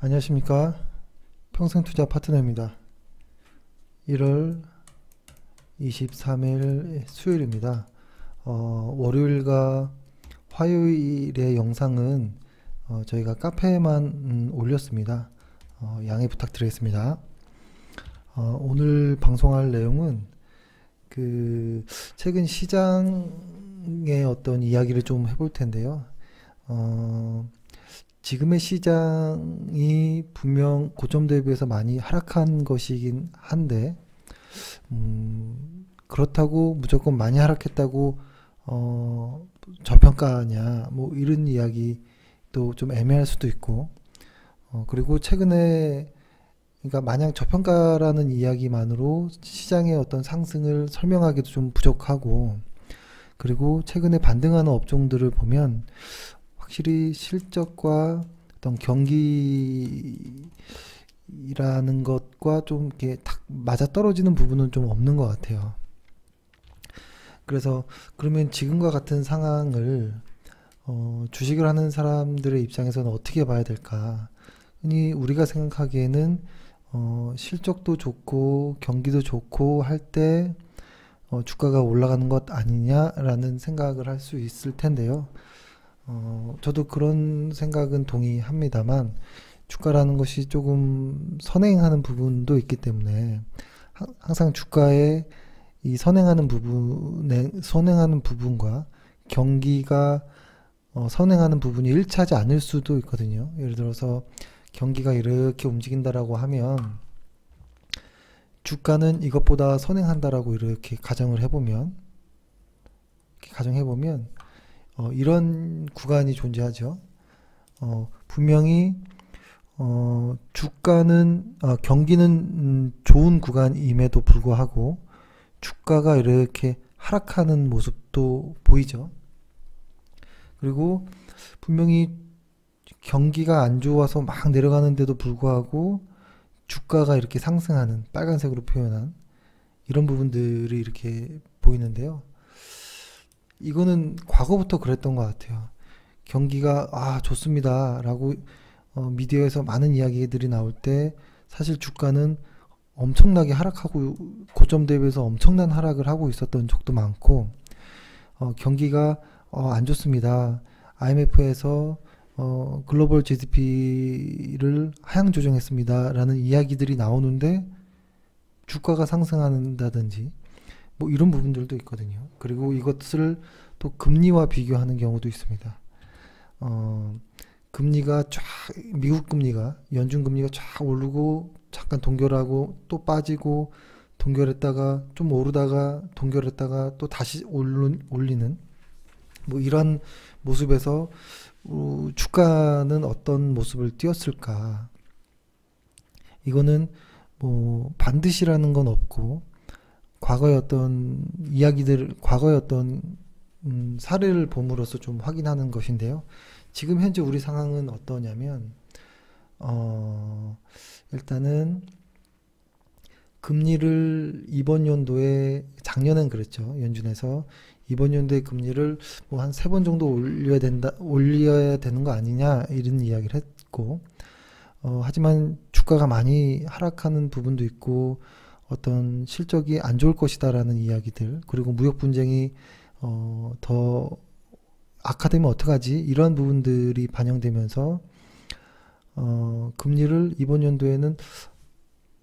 안녕하십니까. 평생투자 파트너입니다. 1월 23일 수요일입니다. 월요일과 화요일의 영상은 저희가 카페에만 올렸습니다. 양해 부탁드리겠습니다. 오늘 방송할 내용은 최근 시장의 어떤 이야기를 좀 해볼 텐데요. 지금의 시장이 분명 고점 대비해서 많이 하락한 것이긴 한데, 그렇다고 무조건 많이 하락했다고 저평가냐 뭐 이런 이야기도 좀 애매할 수도 있고, 그리고 최근에 그러니까 마냥 저평가라는 이야기만으로 시장의 어떤 상승을 설명하기도 좀 부족하고, 그리고 최근에 반등하는 업종들을 보면 확실히 실적과 어떤 경기라는 것과 좀 이렇게 탁 맞아 떨어지는 부분은 좀 없는 것 같아요. 그래서 그러면 지금과 같은 상황을 주식을 하는 사람들의 입장에서는 어떻게 봐야 될까? 흔히 우리가 생각하기에는 실적도 좋고 경기도 좋고 할 때 주가가 올라가는 것 아니냐라는 생각을 할 수 있을 텐데요. 저도 그런 생각은 동의합니다만, 주가라는 것이 조금 선행하는 부분도 있기 때문에 항상 주가의 이 선행하는 부분과 경기가 선행하는 부분이 일치하지 않을 수도 있거든요. 예를 들어서 경기가 이렇게 움직인다라고 하면 주가는 이것보다 선행한다라고 이렇게 가정해보면 이런 구간이 존재하죠. 분명히 경기는 좋은 구간임에도 불구하고 주가가 이렇게 하락하는 모습도 보이죠. 그리고 분명히 경기가 안 좋아서 막 내려가는데도 불구하고 주가가 이렇게 상승하는, 빨간색으로 표현한 이런 부분들이 이렇게 보이는데요. 이거는 과거부터 그랬던 것 같아요. 경기가 좋습니다 라고 미디어에서 많은 이야기들이 나올 때 사실 주가는 엄청나게 하락하고 고점 대비해서 엄청난 하락을 하고 있었던 적도 많고, 경기가 안 좋습니다, IMF에서 글로벌 GDP를 하향 조정했습니다 라는 이야기들이 나오는데 주가가 상승한다든지 뭐 이런 부분들도 있거든요. 그리고 이것을 또 금리와 비교하는 경우도 있습니다. 미국 금리가, 연준 금리가 쫙 오르고 잠깐 동결하고 또 빠지고, 동결했다가 좀 오르다가 동결했다가 또 다시 올리는 뭐 이런 모습에서 주가는 어떤 모습을 띄었을까? 이거는 뭐 반드시라는 건 없고, 과거의 어떤 사례를 봄으로써 좀 확인하는 것인데요. 지금 현재 우리 상황은 어떠냐면, 일단은 금리를 이번 연도에, 작년엔 그랬죠, 연준에서 이번 연도에 금리를 뭐 한 3번 정도 올려야 되는 거 아니냐 이런 이야기를 했고, 하지만 주가가 많이 하락하는 부분도 있고 어떤 실적이 안 좋을 것이다라는 이야기들, 그리고 무역 분쟁이 더 악화되면 어떡하지, 이런 부분들이 반영되면서 금리를 이번 연도에는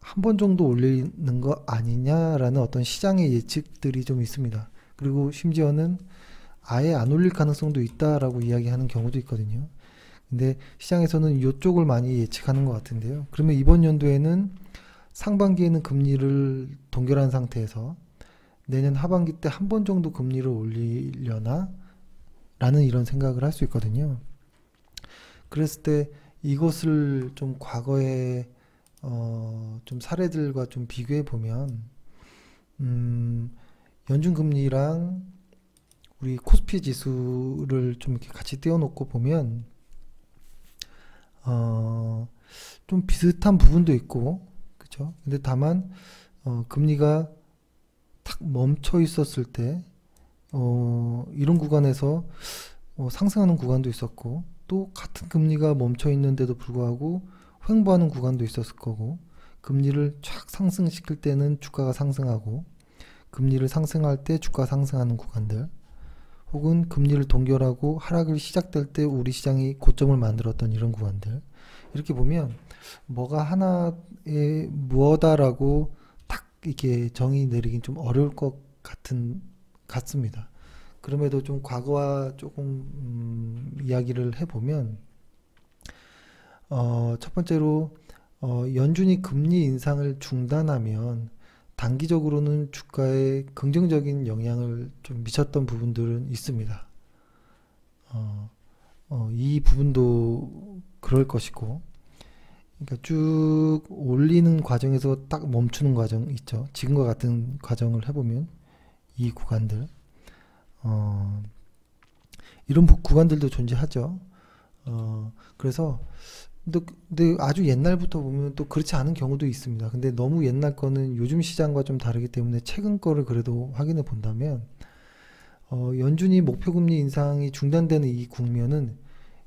한 번 정도 올리는 거 아니냐라는 어떤 시장의 예측들이 좀 있습니다. 그리고 심지어는 아예 안 올릴 가능성도 있다라고 이야기하는 경우도 있거든요. 근데 시장에서는 이쪽을 많이 예측하는 것 같은데요. 그러면 이번 연도에는 상반기에는 금리를 동결한 상태에서 내년 하반기 때 한 번 정도 금리를 올리려나? 라는 이런 생각을 할 수 있거든요. 그랬을 때 이것을 좀 과거의 좀 사례들과 좀 비교해 보면, 연준 금리랑 우리 코스피 지수를 좀 이렇게 같이 띄워놓고 보면 좀 비슷한 부분도 있고, 그렇죠? 근데 다만 금리가 탁 멈춰 있었을 때 이런 구간에서 상승하는 구간도 있었고, 또 같은 금리가 멈춰 있는데도 불구하고 횡보하는 구간도 있었을 거고, 금리를 쫙 상승시킬 때는 주가가 상승하고, 금리를 상승할 때 주가 상승하는 구간들, 혹은 금리를 동결하고 하락을 시작될 때 우리 시장이 고점을 만들었던 이런 구간들, 이렇게 보면 뭐가 하나의 무엇다라고 딱 이렇게 정의 내리긴 좀 어려울 것 같습니다. 그럼에도 좀 과거와 조금 이야기를 해보면, 첫 번째로 연준이 금리 인상을 중단하면 단기적으로는 주가에 긍정적인 영향을 좀 미쳤던 부분들은 있습니다. 이 부분도 그럴 것이고, 그러니까 쭉 올리는 과정에서 딱 멈추는 과정 있죠. 지금과 같은 과정을 해보면 이 구간들, 이런 구간들도 존재하죠. 그래서 근데 아주 옛날부터 보면 또 그렇지 않은 경우도 있습니다. 근데 너무 옛날 거는 요즘 시장과 좀 다르기 때문에 최근 거를 그래도 확인해 본다면, 연준이 목표금리 인상이 중단되는 이 국면은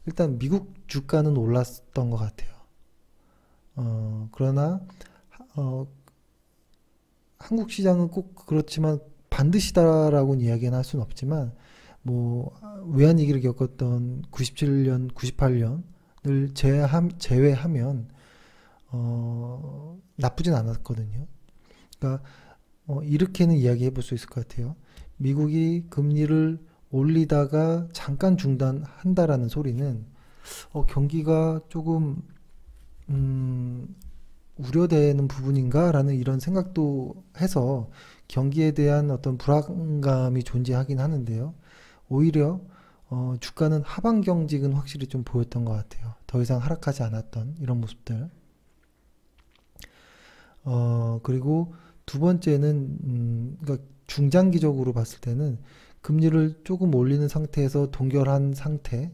일단 미국 주가는 올랐던 것 같아요. 그러나 한국 시장은 꼭 그렇지만 반드시다라고는 이야기는 할 수는 없지만, 뭐 외환위기를 겪었던 97년, 98년을 제외하면 나쁘진 않았거든요. 그러니까 이렇게는 이야기해 볼 수 있을 것 같아요. 미국이 금리를 올리다가 잠깐 중단한다라는 소리는 경기가 조금 우려되는 부분인가라는 이런 생각도 해서 경기에 대한 어떤 불안감이 존재하긴 하는데요. 오히려 주가는 하방 경직은 확실히 좀 보였던 것 같아요. 더 이상 하락하지 않았던 이런 모습들. 그리고 두 번째는 그러니까 중장기적으로 봤을 때는 금리를 조금 올리는 상태에서 동결한 상태,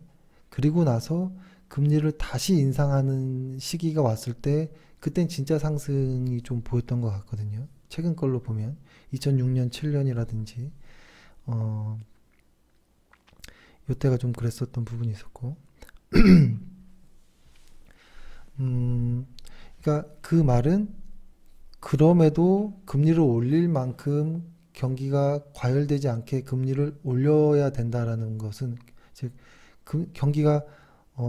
그리고 나서 금리를 다시 인상하는 시기가 왔을 때 그땐 진짜 상승이 좀 보였던 것 같거든요. 최근 걸로 보면 2006년, 7년이라든지 이때가 좀 그랬었던 부분이 있었고, 그러니까 그 말은 그럼에도 금리를 올릴 만큼 경기가 과열되지 않게 금리를 올려야 된다라는 것은, 즉 경기가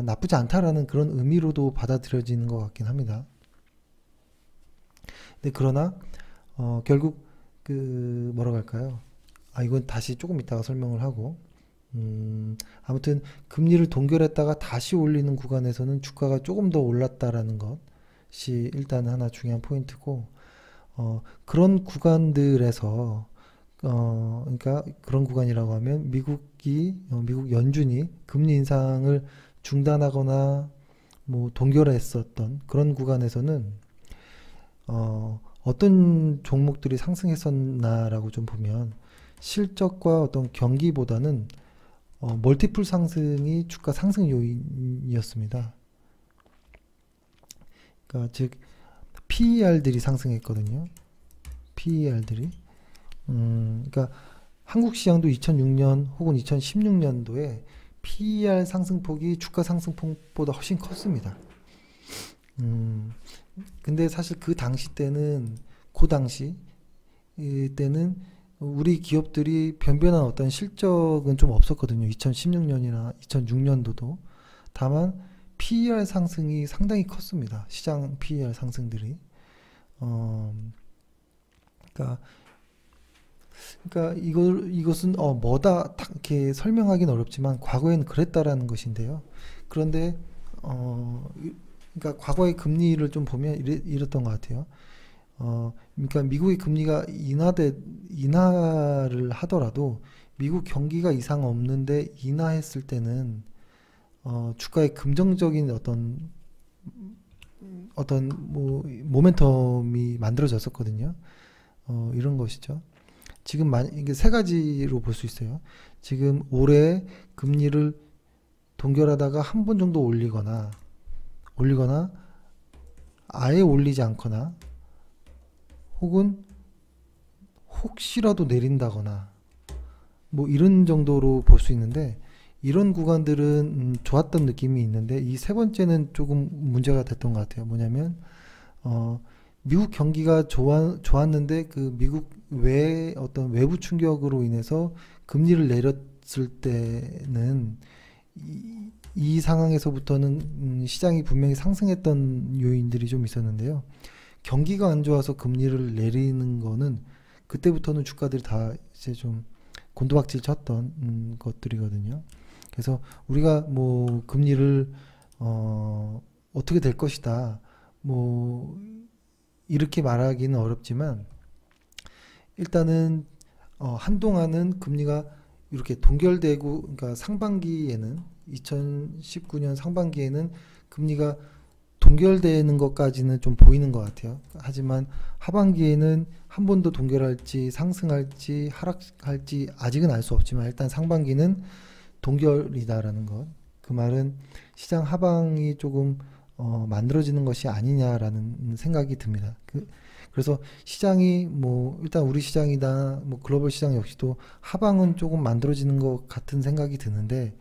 나쁘지 않다라는 그런 의미로도 받아들여지는 것 같긴 합니다. 근데 그러나 결국 그 뭐라고 할까요? 이건 다시 조금 이따가 설명을 하고, 아무튼 금리를 동결했다가 다시 올리는 구간에서는 주가가 조금 더 올랐다라는 것이 일단 하나 중요한 포인트고, 그런 구간들에서 그러니까 그런 구간이라고 하면 미국 연준이 금리 인상을 중단하거나 뭐 동결했었던 그런 구간에서는 어떤 종목들이 상승했었나라고 좀 보면, 실적과 어떤 경기보다는 멀티플 상승이 주가 상승 요인이었습니다. 그러니까 즉 PER들이 상승했거든요. PER들이. 그러니까 한국 시장도 2006년 혹은 2016년도에 PER 상승폭이 주가 상승폭보다 훨씬 컸습니다. 근데 사실 그 당시 때는 때는 우리 기업들이 변변한 어떤 실적은 좀 없었거든요. 2016년이나 2006년도도. 다만 PER 상승이 상당히 컸습니다. 시장 PER 상승들이. 그러니까 이것은 뭐다 딱 이렇게 설명하기는 어렵지만 과거에는 그랬다라는 것인데요. 그런데 그러니까 과거의 금리를 좀 보면 이랬던 것 같아요. 그러니까 미국의 금리가 인하를 하더라도 미국 경기가 이상 없는데 인하했을 때는 주가의 긍정적인 어떤 뭐 모멘텀이 만들어졌었거든요. 이런 것이죠. 지금 이게 세 가지로 볼 수 있어요. 지금 올해 금리를 동결하다가 한 번 정도 올리거나 아예 올리지 않거나, 혹은 혹시라도 내린다거나, 뭐 이런 정도로 볼 수 있는데, 이런 구간들은 좋았던 느낌이 있는데 이 세 번째는 조금 문제가 됐던 것 같아요. 뭐냐면 어, 미국 경기가 좋았는데 그 미국 외 어떤 외부 충격으로 인해서 금리를 내렸을 때는 이 상황에서부터는 시장이 분명히 상승했던 요인들이 좀 있었는데요. 경기가 안 좋아서 금리를 내리는 거는 그때부터는 주가들이 다 이제 좀 곤두박질 쳤던 것들이거든요. 그래서 우리가 뭐 금리를 어떻게 될 것이다 뭐 이렇게 말하기는 어렵지만 일단은 한동안은 금리가 이렇게 동결되고 그러니까 상반기에는 2019년 상반기에는 금리가 동결되는 것까지는 좀 보이는 것 같아요. 하지만 하반기에는 한 번 더 동결할지 상승할지 하락할지 아직은 알 수 없지만 일단 상반기는 동결이다라는 것. 그 말은 시장 하방이 조금 만들어지는 것이 아니냐라는 생각이 듭니다. 그래서 시장이 뭐 일단 우리 시장이나 뭐 글로벌 시장 역시도 하방은 조금 만들어지는 것 같은 생각이 드는데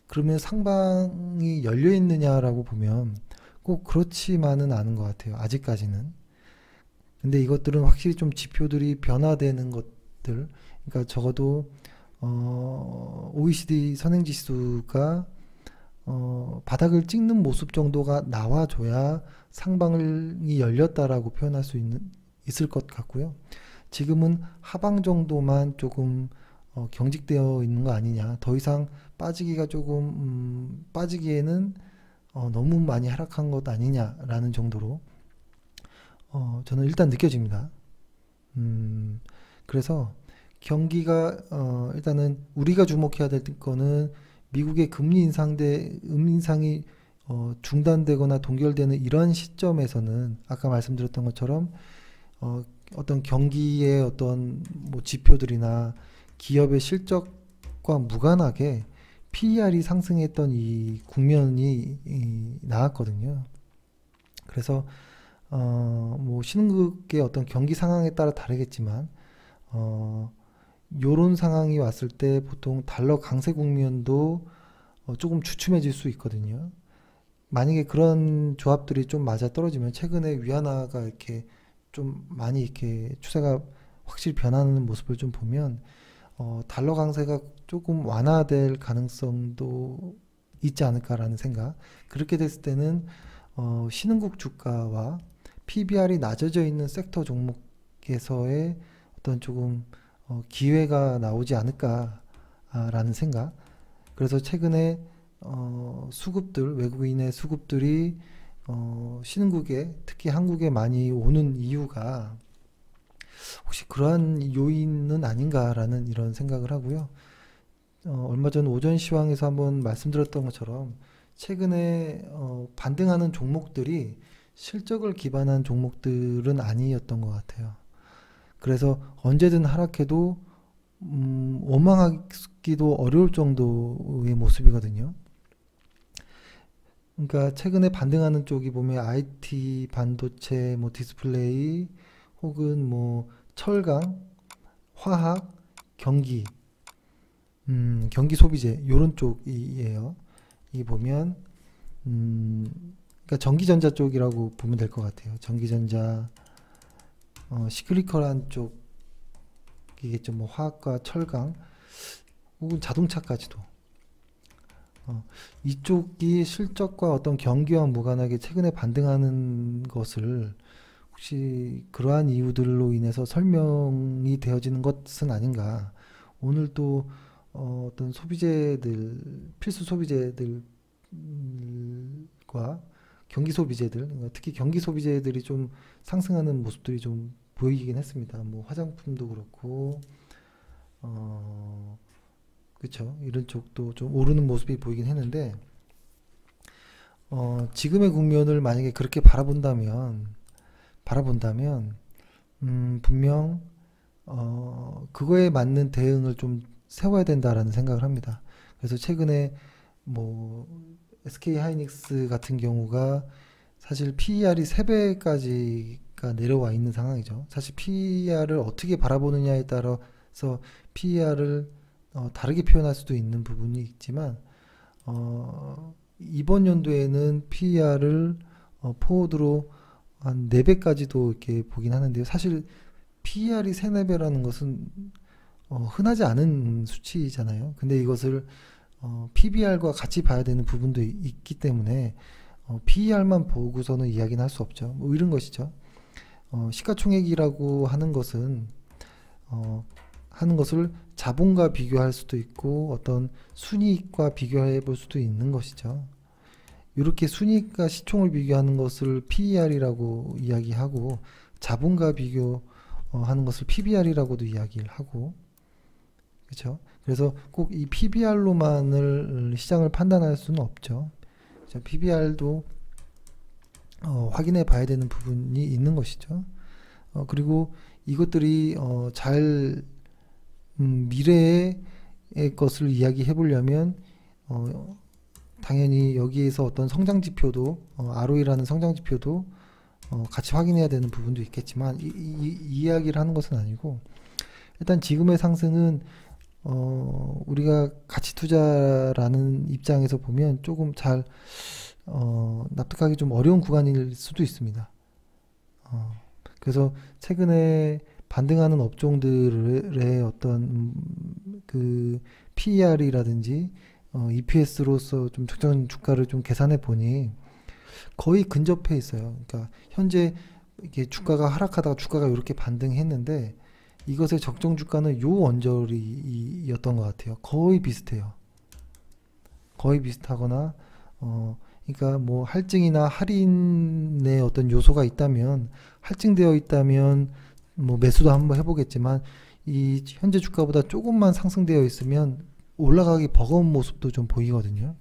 그러면 상방이 열려 있느냐라고 보면 꼭 그렇지만은 않은 것 같아요. 아직까지는. 근데 이것들은 확실히 좀 지표들이 변화되는 것들, 그러니까 적어도 OECD 선행지수가 바닥을 찍는 모습 정도가 나와줘야 상방이 열렸다라고 표현할 수 있을 것 같고요. 지금은 하방 정도만 조금 경직되어 있는 거 아니냐. 더 이상 빠지기가 조금 빠지기에는 너무 많이 하락한 것 아니냐라는 정도로 저는 일단 느껴집니다. 그래서 경기가 일단은 우리가 주목해야 될 거는 미국의 금리 인상이 중단되거나 동결되는 이런 시점에서는 아까 말씀드렸던 것처럼 어떤 경기의 어떤 뭐 지표들이나 기업의 실적과 무관하게 PER이 상승했던 이 국면이 나왔거든요. 그래서 뭐 신흥국의 어떤 경기 상황에 따라 다르겠지만 요런 상황이 왔을 때 보통 달러 강세 국면도 조금 주춤해질 수 있거든요. 만약에 그런 조합들이 좀 맞아 떨어지면 최근에 위안화가 이렇게 좀 많이 이렇게 추세가 확실히 변하는 모습을 좀 보면 달러 강세가 조금 완화될 가능성도 있지 않을까라는 생각. 그렇게 됐을 때는 신흥국 주가와 PBR이 낮아져 있는 섹터 종목에서의 어떤 조금 기회가 나오지 않을까라는 생각. 그래서 최근에 외국인의 수급들이 신흥국에 특히 한국에 많이 오는 이유가 혹시 그러한 요인은 아닌가라는 이런 생각을 하고요. 얼마 전 오전 시황에서 한번 말씀드렸던 것처럼 최근에 반등하는 종목들이 실적을 기반한 종목들은 아니었던 것 같아요. 그래서 언제든 하락해도 원망하기도 어려울 정도의 모습이거든요. 그러니까 최근에 반등하는 쪽이 보면 IT, 반도체, 뭐 디스플레이, 혹은 뭐 철강, 화학, 경기, 경기 소비재 요런 쪽이에요. 이 보면 그러니까 전기전자 쪽이라고 보면 될 것 같아요. 전기전자, 시크리컬한 쪽이겠죠. 뭐 화학과 철강, 혹은 자동차까지도. 이쪽이 실적과 어떤 경기와 무관하게 최근에 반등하는 것을 혹시 그러한 이유들로 인해서 설명이 되어지는 것은 아닌가. 오늘 또 어떤 소비재들, 필수 소비재들과 경기 소비재들, 특히 경기 소비재들이 좀 상승하는 모습들이 좀 보이긴 했습니다. 뭐 화장품도 그렇고, 그쵸. 이런 쪽도 좀 오르는 모습이 보이긴 했는데, 지금의 국면을 만약에 그렇게 바라본다면, 분명, 그거에 맞는 대응을 좀 세워야 된다라는 생각을 합니다. 그래서 최근에 뭐, SK 하이닉스 같은 경우가 사실 PER이 3배까지가 내려와 있는 상황이죠. 사실 PER을 어떻게 바라보느냐에 따라서 PER을 다르게 표현할 수도 있는 부분이 있지만 이번 연도에는 PER을 포워드로 한 4배까지도 이렇게 보긴 하는데요. 사실 PER이 3, 4배라는 것은 흔하지 않은 수치잖아요. 근데 이것을 PBR과 같이 봐야 되는 부분도 있기 때문에 PER만 보고서는 이야기는 할 수 없죠. 뭐 이런 것이죠. 시가총액이라고 하는 것은 하는 것을 자본과 비교할 수도 있고 어떤 순이익과 비교해 볼 수도 있는 것이죠. 이렇게 순이익과 시총을 비교하는 것을 PER이라고 이야기하고 자본과 비교하는 것을 PBR이라고도 이야기를 하고 그렇죠. 그래서 꼭 이 PBR로만을 시장을 판단할 수는 없죠. PBR도 확인해 봐야 되는 부분이 있는 것이죠. 그리고 이것들이 잘 미래의 것을 이야기해 보려면 당연히 여기에서 어떤 성장 지표도 ROE라는 성장 지표도 같이 확인해야 되는 부분도 있겠지만 이 이야기를 하는 것은 아니고 일단 지금의 상승은 우리가 가치 투자라는 입장에서 보면 조금 잘 납득하기 좀 어려운 구간일 수도 있습니다. 그래서 최근에 반등하는 업종들의 어떤 그 PER이라든지 EPS로서 좀 적정 주가를 좀 계산해 보니 거의 근접해 있어요. 그러니까 현재 이게 주가가 하락하다가 주가가 이렇게 반등했는데 이것의 적정 주가는 요 언저리였던 것 같아요. 거의 비슷해요. 거의 비슷하거나 그러니까 뭐 할증이나 할인의 어떤 요소가 있다면 할증되어 있다면 뭐 매수도 한번 해보겠지만 이 현재 주가보다 조금만 상승되어 있으면 올라가기 버거운 모습도 좀 보이거든요.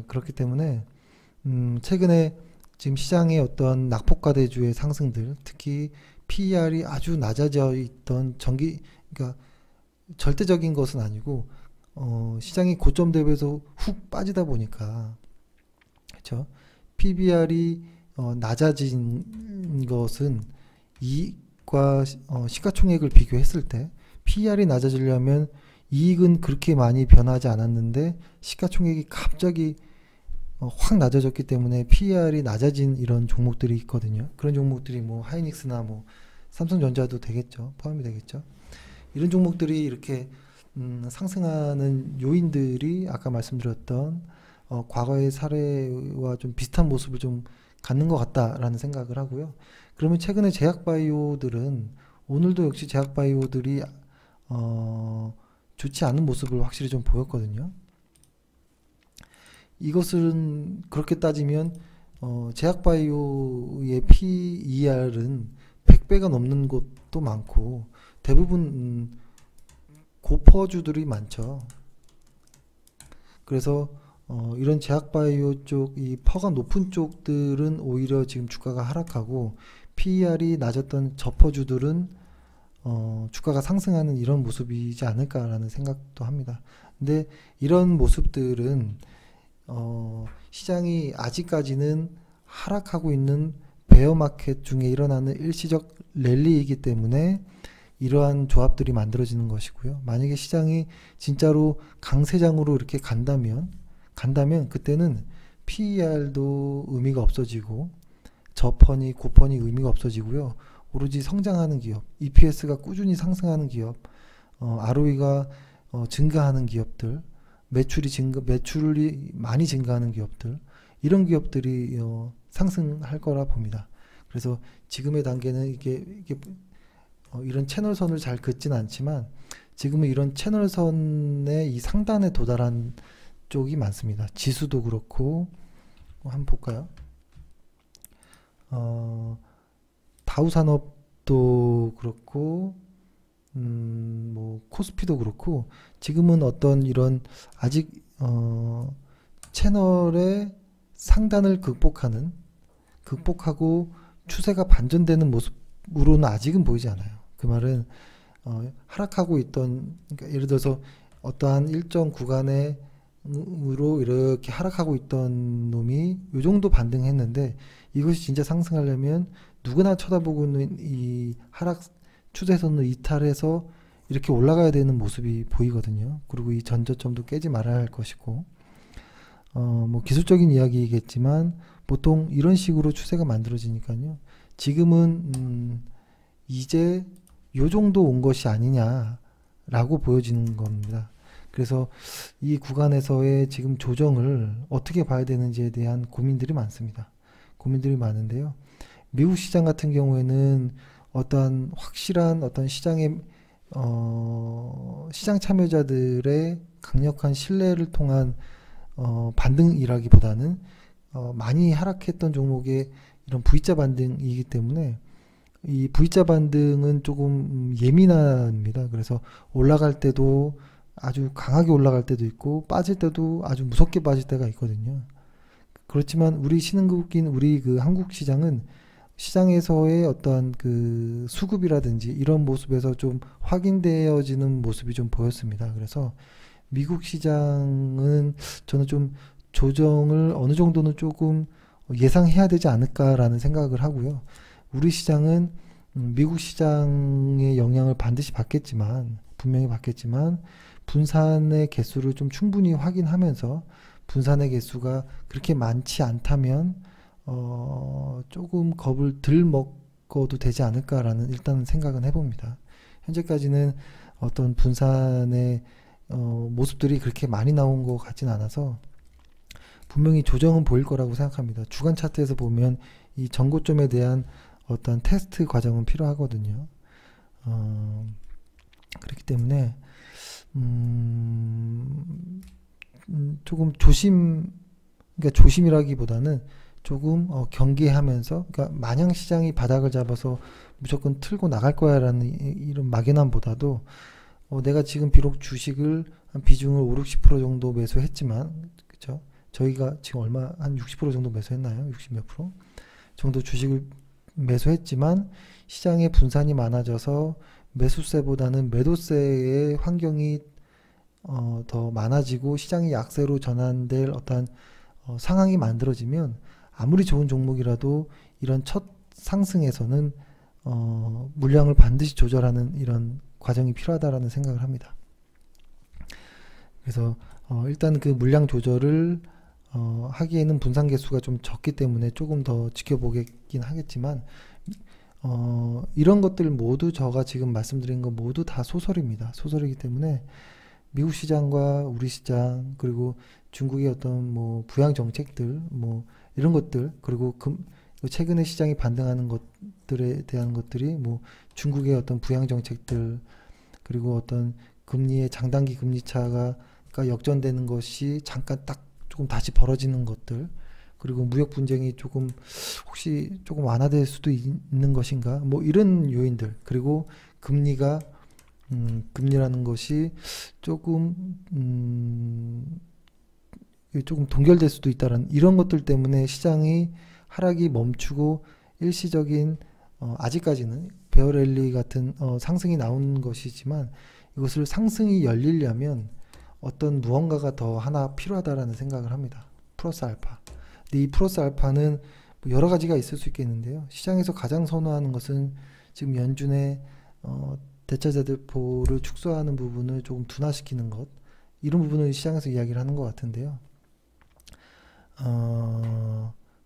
그렇기 때문에 최근에 지금 시장의 어떤 낙폭과대주의 상승들, 특히 PER이 아주 낮아져 있던 그러니까 절대적인 것은 아니고 시장이 고점 대비해서 훅 빠지다 보니까 그렇죠. PBR이 낮아진 것은 이익과 시가총액을 비교했을 때 PER이 낮아지려면 이익은 그렇게 많이 변하지 않았는데 시가총액이 갑자기 확 낮아졌기 때문에 PER이 낮아진 이런 종목들이 있거든요. 그런 종목들이 뭐 하이닉스나 뭐 삼성전자도 되겠죠. 포함이 되겠죠. 이런 종목들이 이렇게 상승하는 요인들이 아까 말씀드렸던 과거의 사례와 좀 비슷한 모습을 좀 갖는 것 같다라는 생각을 하고요. 그러면 최근에 제약바이오들은 오늘도 역시 제약바이오들이 좋지 않은 모습을 확실히 좀 보였거든요. 이것은 그렇게 따지면 제약바이오의 PER은 100배가 넘는 곳도 많고 대부분 고퍼주들이 많죠. 그래서 이런 제약바이오 쪽, 이 퍼가 높은 쪽들은 오히려 지금 주가가 하락하고 PER이 낮았던 저퍼주들은 주가가 상승하는 이런 모습이지 않을까라는 생각도 합니다. 근데 이런 모습들은 시장이 아직까지는 하락하고 있는 베어마켓 중에 일어나는 일시적 랠리이기 때문에 이러한 조합들이 만들어지는 것이고요. 만약에 시장이 진짜로 강세장으로 이렇게 간다면 그때는 PER도 의미가 없어지고 저펀이 고펀이 의미가 없어지고요. 오로지 성장하는 기업, EPS가 꾸준히 상승하는 기업, ROE가 증가하는 기업들, 매출이 많이 증가하는 기업들, 이런 기업들이 상승할 거라 봅니다. 그래서 지금의 단계는 이게 이런 채널선을 잘 긋진 않지만 지금은 이런 채널선의 이 상단에 도달한 쪽이 많습니다. 지수도 그렇고 한번 볼까요? 다우산업도 그렇고 뭐 코스피도 그렇고 지금은 어떤 이런 아직 채널의 상단을 극복하고 추세가 반전되는 모습으로는 아직은 보이지 않아요. 그 말은 하락하고 있던 그러니까 예를 들어서 어떠한 일정 구간에 으로 이렇게 하락하고 있던 놈이 요 정도 반등했는데 이것이 진짜 상승하려면 누구나 쳐다보고 있는 이 하락 추세선을 이탈해서 이렇게 올라가야 되는 모습이 보이거든요. 그리고 이 전저점도 깨지 말아야 할 것이고, 뭐 기술적인 이야기겠지만 보통 이런 식으로 추세가 만들어지니까요. 지금은 이제 요 정도 온 것이 아니냐라고 보여지는 겁니다. 그래서 이 구간에서의 지금 조정을 어떻게 봐야 되는지에 대한 고민들이 많습니다. 고민들이 많은데요. 미국 시장 같은 경우에는 어떠한 확실한 어떤 시장의 시장 참여자들의 강력한 신뢰를 통한 반등이라기보다는 많이 하락했던 종목의 이런 V자 반등이기 때문에 이 V자 반등은 조금 예민합니다. 그래서 올라갈 때도 아주 강하게 올라갈 때도 있고 빠질 때도 아주 무섭게 빠질 때가 있거든요. 그렇지만 우리 신흥국인 우리 그 한국 시장은 시장에서의 어떠한 그 수급이라든지 이런 모습에서 좀 확인되어지는 모습이 좀 보였습니다. 그래서 미국 시장은 저는 좀 조정을 어느 정도는 조금 예상해야 되지 않을까라는 생각을 하고요. 우리 시장은 미국 시장의 영향을 반드시 받겠지만, 분명히 받겠지만 분산의 개수를 좀 충분히 확인하면서 분산의 개수가 그렇게 많지 않다면 조금 겁을 덜 먹어도 되지 않을까라는 일단 생각은 해봅니다. 현재까지는 어떤 분산의 모습들이 그렇게 많이 나온 것 같진 않아서 분명히 조정은 보일 거라고 생각합니다. 주간 차트에서 보면 이 전고점에 대한 어떤 테스트 과정은 필요하거든요. 그렇기 때문에 조금 그러니까 조심이라기보다는 조금 경계하면서, 그러니까 마냥 시장이 바닥을 잡아서 무조건 틀고 나갈 거야라는 이런 막연함보다도 내가 지금 비록 주식을 한 비중을 5, 60% 정도 매수했지만, 그쵸? 저희가 지금 한 60% 정도 매수했나요? 60 몇 프로 정도 주식을 매수했지만 시장의 분산이 많아져서 매수세보다는 매도세의 환경이 더 많아지고 시장이 약세로 전환될 어떤 상황이 만들어지면 아무리 좋은 종목이라도 이런 첫 상승에서는 물량을 반드시 조절하는 이런 과정이 필요하다라는 생각을 합니다. 그래서 일단 그 물량 조절을 하기에는 분산 개수가 좀 적기 때문에 조금 더 지켜보겠긴 하겠지만 이런 것들 모두 제가 지금 말씀드린 거 모두 다 소설입니다. 소설이기 때문에 미국 시장과 우리 시장, 그리고 중국의 어떤 뭐 부양 정책들, 뭐 이런 것들, 그리고 최근에 시장이 반등하는 것들에 대한 것들이 뭐 중국의 어떤 부양 정책들, 그리고 어떤 금리의 장단기 금리 차가 역전되는 것이 잠깐 딱 조금 다시 벌어지는 것들, 그리고 무역 분쟁이 혹시 조금 완화될 수도 있는 것인가, 뭐 이런 요인들, 그리고 금리라는 것이 조금 동결될 수도 있다는 이런 것들 때문에 시장이 하락이 멈추고 일시적인 아직까지는 베어랠리 같은 상승이 나오는 것이지만, 이것을 상승이 열리려면 어떤 무언가가 더 하나 필요하다라는 생각을 합니다. 플러스 알파. 근데 이 플러스 알파는 뭐 여러 가지가 있을 수 있겠는데요. 시장에서 가장 선호하는 것은 지금 연준의 대차자들보를 축소하는 부분을 조금 둔화시키는 것, 이런 부분을 시장에서 이야기를 하는 것 같은데요.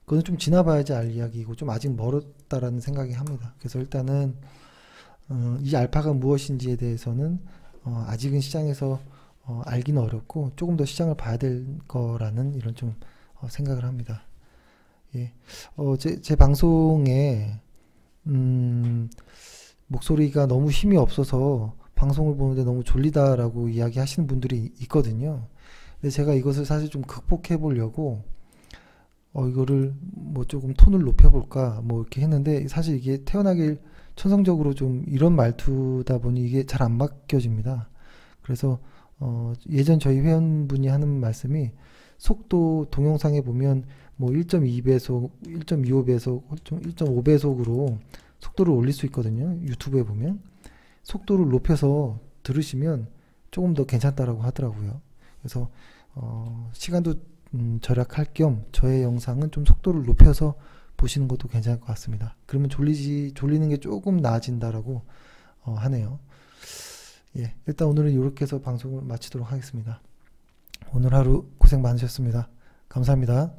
그건 좀 지나봐야지 알 이야기이고 좀 아직 멀었다라는 생각이 합니다. 그래서 일단은 이 알파가 무엇인지에 대해서는 아직은 시장에서 알기는 어렵고 조금 더 시장을 봐야 될 거라는 이런 좀 생각을 합니다. 예. 제 방송에 목소리가 너무 힘이 없어서 방송을 보는데 너무 졸리다라고 이야기하시는 분들이 있거든요. 근데 제가 이것을 사실 좀 극복해 보려고 이거를 뭐 조금 톤을 높여볼까 뭐 이렇게 했는데, 사실 이게 태어나길 천성적으로 좀 이런 말투다 보니 이게 잘 안 맡겨집니다. 그래서 예전 저희 회원분이 하는 말씀이, 속도 동영상에 보면 뭐 1.2배속, 1.25배속, 1.5배속으로 속도를 올릴 수 있거든요. 유튜브에 보면 속도를 높여서 들으시면 조금 더 괜찮다라고 하더라고요. 그래서 시간도 절약할 겸 저의 영상은 좀 속도를 높여서 보시는 것도 괜찮을 것 같습니다. 그러면 졸리는 게 조금 나아진다라고 하네요. 예, 일단 오늘은 이렇게 해서 방송을 마치도록 하겠습니다. 오늘 하루 고생 많으셨습니다. 감사합니다.